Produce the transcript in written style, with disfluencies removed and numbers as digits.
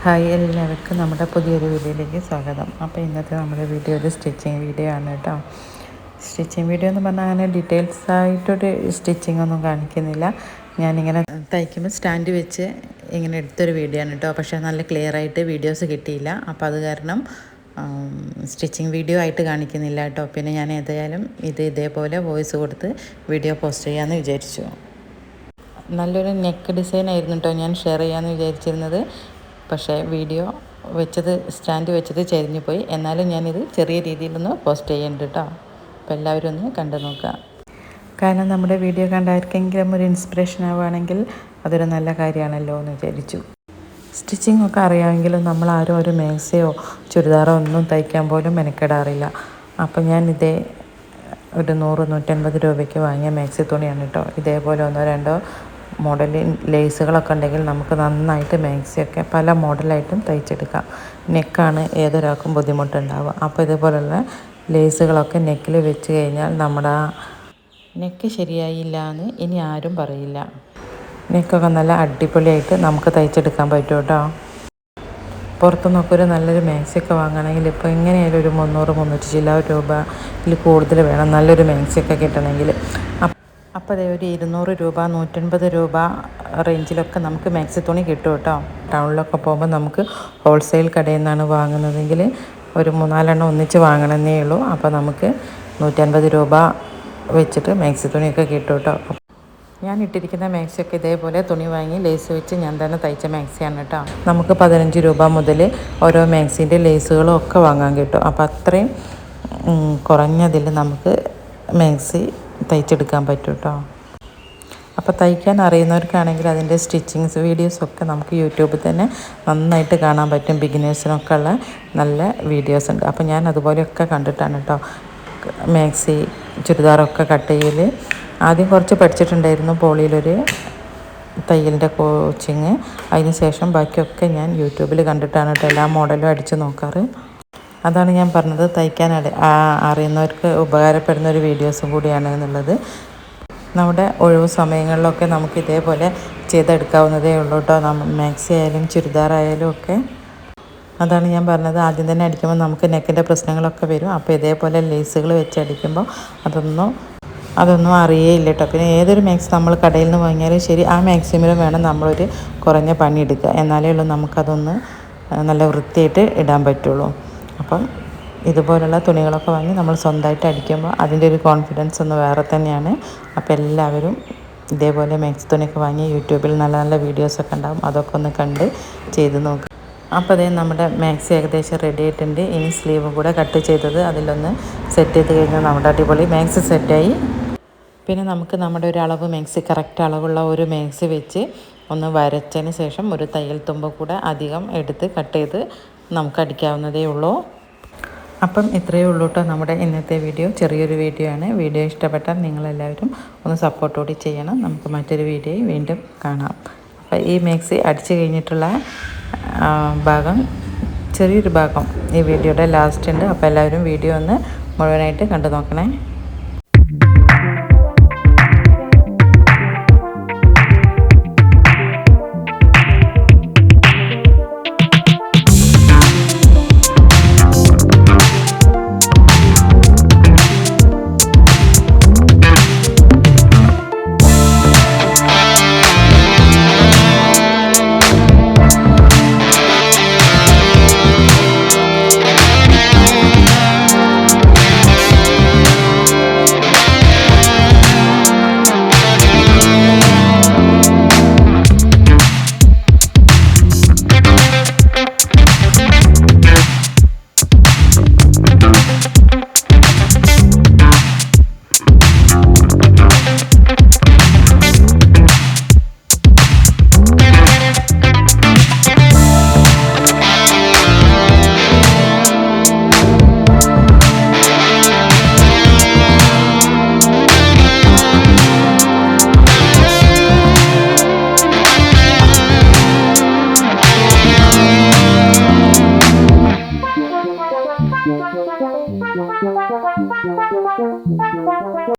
Hi, എല്ലാവർക്കും നമ്മുടെ പുതിയൊരു വീഡിയോയിലേക്ക് സ്വാഗതം. അപ്പോൾ ഇന്നത്തെ നമ്മുടെ വീഡിയോ ഒരു സ്റ്റിച്ചിങ് വീഡിയോ ആണ് കേട്ടോ. സ്റ്റിച്ചിങ് വീഡിയോ എന്ന് പറഞ്ഞാൽ അങ്ങനെ ഡീറ്റെയിൽസ് ആയിട്ടൊരു സ്റ്റിച്ചിങ് ഒന്നും കാണിക്കുന്നില്ല. ഞാനിങ്ങനെ തയ്ക്കുമ്പോൾ സ്റ്റാൻഡ് വെച്ച് ഇങ്ങനെ എടുത്തൊരു വീഡിയോ ആണ് കേട്ടോ. പക്ഷേ നല്ല ക്ലിയർ ആയിട്ട് വീഡിയോസ് കിട്ടിയില്ല. അപ്പോൾ അത് കാരണം സ്റ്റിച്ചിങ് വീഡിയോ ആയിട്ട് കാണിക്കുന്നില്ല കേട്ടോ. പിന്നെ ഞാൻ ഏതായാലും ഇതേപോലെ വോയിസ് കൊടുത്ത് വീഡിയോ പോസ്റ്റ് ചെയ്യാമെന്ന് വിചാരിച്ചു. നല്ലൊരു നെക്ക് ഡിസൈൻ ആയിരുന്നു കേട്ടോ ഞാൻ ഷെയർ ചെയ്യാമെന്ന് വിചാരിച്ചിരുന്നത്. പക്ഷേ വീഡിയോ വെച്ചത് സ്റ്റാൻഡ് വെച്ചത് ചെരിഞ്ഞു പോയി. എന്നാലും ഞാനിത് ചെറിയ രീതിയിലൊന്ന് പോസ്റ്റ് ചെയ്യുന്നുണ്ട് കേട്ടോ. അപ്പോൾ എല്ലാവരും ഒന്ന് കണ്ടു നോക്കുക. കാരണം നമ്മുടെ വീഡിയോ കണ്ട ആർക്കെങ്കിലും ഒരു ഇൻസ്പിറേഷൻ ആവുകയാണെങ്കിൽ അതൊരു നല്ല കാര്യമാണല്ലോ എന്ന് വിചാരിച്ചു. സ്റ്റിച്ചിങ് ഒക്കെ അറിയാമെങ്കിലും നമ്മളാരും ഒരു മേക്സിയോ ചുരിദാറോ ഒന്നും തയ്ക്കാൻ പോലും മെനക്കെടാറില്ല. അപ്പം ഞാനിതേ ഒരു 100-150 രൂപയ്ക്ക് വാങ്ങിയ മാക്സി തുണിയാണ് കേട്ടോ. ഇതേപോലെ ഒന്നോ രണ്ടോ മോഡൽ ലേസുകളൊക്കെ ഉണ്ടെങ്കിൽ നമുക്ക് നന്നായിട്ട് മാക്സിയൊക്കെ പല മോഡലായിട്ടും തയ്ച്ചെടുക്കാം. നെക്കാണ് ഏതൊരാൾക്കും ബുദ്ധിമുട്ടുണ്ടാവുക. അപ്പോൾ ഇതുപോലുള്ള ലേസുകളൊക്കെ നെക്കിൽ വെച്ച് കഴിഞ്ഞാൽ നമ്മുടെ നെക്ക് ശരിയായില്ല എന്ന് ഇനി ആരും പറയില്ല. നെക്കൊക്കെ നല്ല അടിപൊളിയായിട്ട് നമുക്ക് തയ്ച്ചെടുക്കാൻ പറ്റും കേട്ടോ. പുറത്തുനിന്നൊക്കെ ഒരു നല്ലൊരു മാക്സിയൊക്കെ വാങ്ങണമെങ്കിൽ ഇപ്പോൾ എങ്ങനെയായാലും ഒരു 300-300 ചില രൂപയിൽ കൂടുതൽ വേണം നല്ലൊരു മാക്സിയൊക്കെ കിട്ടണമെങ്കിൽ. അപ്പോൾ അതേ ഒരു 200 രൂപ 150 രൂപ റേഞ്ചിലൊക്കെ നമുക്ക് മാക്സി തുണി കിട്ടും കേട്ടോ. ടൗണിലൊക്കെ പോകുമ്പോൾ നമുക്ക് ഹോൾസെയിൽ കടയിൽ നിന്നാണ് വാങ്ങുന്നതെങ്കിൽ ഒരു 3-4 ഒന്നിച്ച് വാങ്ങണമെന്നേ ഉള്ളൂ. അപ്പോൾ നമുക്ക് 150 രൂപ വെച്ചിട്ട് മാക്സി തുണിയൊക്കെ കിട്ടും കേട്ടോ. ഞാൻ ഇട്ടിരിക്കുന്ന മാക്സിയൊക്കെ ഇതേപോലെ തുണി വാങ്ങി ലേസ് വെച്ച് ഞാൻ തന്നെ തയ്ച്ച മാക്സിയാണ് കേട്ടോ. നമുക്ക് 15 രൂപ മുതൽ ഓരോ മാക്സിൻ്റെ ലേസുകളും ഒക്കെ വാങ്ങാൻ കിട്ടും. അപ്പോൾ അത്രയും കുറഞ്ഞതിൽ നമുക്ക് മാക്സി തയ്ച്ചെടുക്കാൻ പറ്റും കേട്ടോ. അപ്പോൾ തയ്ക്കാൻ അറിയുന്നവർക്കാണെങ്കിൽ അതിൻ്റെ സ്റ്റിച്ചിങ്സ് വീഡിയോസൊക്കെ നമുക്ക് യൂട്യൂബിൽ തന്നെ നന്നായിട്ട് കാണാൻ പറ്റും. ബിഗിനേഴ്സിനൊക്കെ ഉള്ള നല്ല വീഡിയോസ് ഉണ്ട്. അപ്പോൾ ഞാൻ അതുപോലെയൊക്കെ കണ്ടിട്ടാണ് കേട്ടോ മാക്സി ചുരിദാറൊക്കെ കട്ട് ചെയ്യൽ. ആദ്യം കുറച്ച് പഠിച്ചിട്ടുണ്ടായിരുന്നു പോളിയിലൊരു തയ്യലിൻ്റെ കോച്ചിങ്. അതിന് ശേഷം ബാക്കിയൊക്കെ ഞാൻ യൂട്യൂബിൽ കണ്ടിട്ടാണ് കേട്ടോ എല്ലാ മോഡലും അടിച്ച് നോക്കാറ്. അതാണ് ഞാൻ പറഞ്ഞത് തയ്ക്കാൻ അറിയുന്നവർക്ക് ഉപകാരപ്പെടുന്ന ഒരു വീഡിയോസും കൂടിയാണ് എന്നുള്ളത്. നമ്മുടെ ഒഴിവ് സമയങ്ങളിലൊക്കെ നമുക്ക് ഇതേപോലെ ചെയ്തെടുക്കാവുന്നതേ ഉള്ളൂ കേട്ടോ. മാക്സി ആയാലും ചുരിദാറായാലും ഒക്കെ. അതാണ് ഞാൻ പറഞ്ഞത് ആദ്യം തന്നെ അടിക്കുമ്പോൾ നമുക്ക് നെക്കിൻ്റെ പ്രശ്നങ്ങളൊക്കെ വരും. അപ്പോൾ ഇതേപോലെ ലേസുകൾ വെച്ച് അടിക്കുമ്പോൾ അതൊന്നും അറിയേയില്ല കേട്ടോ. പിന്നെ ഏതൊരു മാക്സി നമ്മൾ കടയിൽ നിന്ന് വാങ്ങിയാലും ശരി ആ മാക്സിമിലും വേണം നമ്മളൊരു കുറഞ്ഞ പണി എടുക്കുക. എന്നാലേ ഉള്ളൂ നമുക്കതൊന്ന് നല്ല വൃത്തിയായിട്ട് ഇടാൻ പറ്റുള്ളൂ. അപ്പം ഇതുപോലുള്ള തുണികളൊക്കെ വാങ്ങി നമ്മൾ സ്വന്തമായിട്ട് അടിക്കുമ്പോൾ അതിൻ്റെ ഒരു കോൺഫിഡൻസ് ഒന്ന് വേറെ തന്നെയാണ്. അപ്പോൾ എല്ലാവരും ഇതേപോലെ മാക്സി തുണിയൊക്കെ വാങ്ങി യൂട്യൂബിൽ നല്ല നല്ല വീഡിയോസൊക്കെ ഉണ്ടാകും, അതൊക്കെ ഒന്ന് കണ്ട് ചെയ്ത് നോക്കുക. അപ്പോൾ അതേ നമ്മുടെ മാക്സി ഏകദേശം റെഡി ആയിട്ടുണ്ട്. ഇനി സ്ലീവും കൂടെ കട്ട് ചെയ്തത് അതിലൊന്ന് സെറ്റ് ചെയ്ത് കഴിഞ്ഞാൽ നമ്മുടെ അടിപൊളി മാക്സി സെറ്റായി. പിന്നെ നമുക്ക് നമ്മുടെ ഒരു അളവ് മാക്സി കറക്റ്റ് അളവുള്ള ഒരു മാക്സി വെച്ച് ഒന്ന് വരച്ചതിന് ശേഷം ഒരു തയ്യൽ തുമ്പ് കൂടെ അധികം എടുത്ത് കട്ട് ചെയ്ത് നമുക്ക് അടിക്കാവുന്നതേ ഉള്ളൂ. അപ്പം ഇത്രയേ ഉള്ളൂ കേട്ടോ നമ്മുടെ ഇന്നത്തെ വീഡിയോ. ചെറിയൊരു വീഡിയോ ആണ്. വീഡിയോ ഇഷ്ടപ്പെട്ടാൽ നിങ്ങളെല്ലാവരും ഒന്ന് സപ്പോർട്ടോടെ ചെയ്യണം. നമുക്ക് മറ്റൊരു വീഡിയോയിൽ വീണ്ടും കാണാം. അപ്പോൾ ഈ മാക്സി അടിച്ചു കഴിഞ്ഞിട്ടുള്ള ഭാഗം ചെറിയൊരു ഭാഗം ഈ വീഡിയോയുടെ ലാസ്റ്റ് ഉണ്ട്. അപ്പോൾ എല്ലാവരും വീഡിയോ ഒന്ന് മുഴുവനായിട്ട് കണ്ടു നോക്കണേ.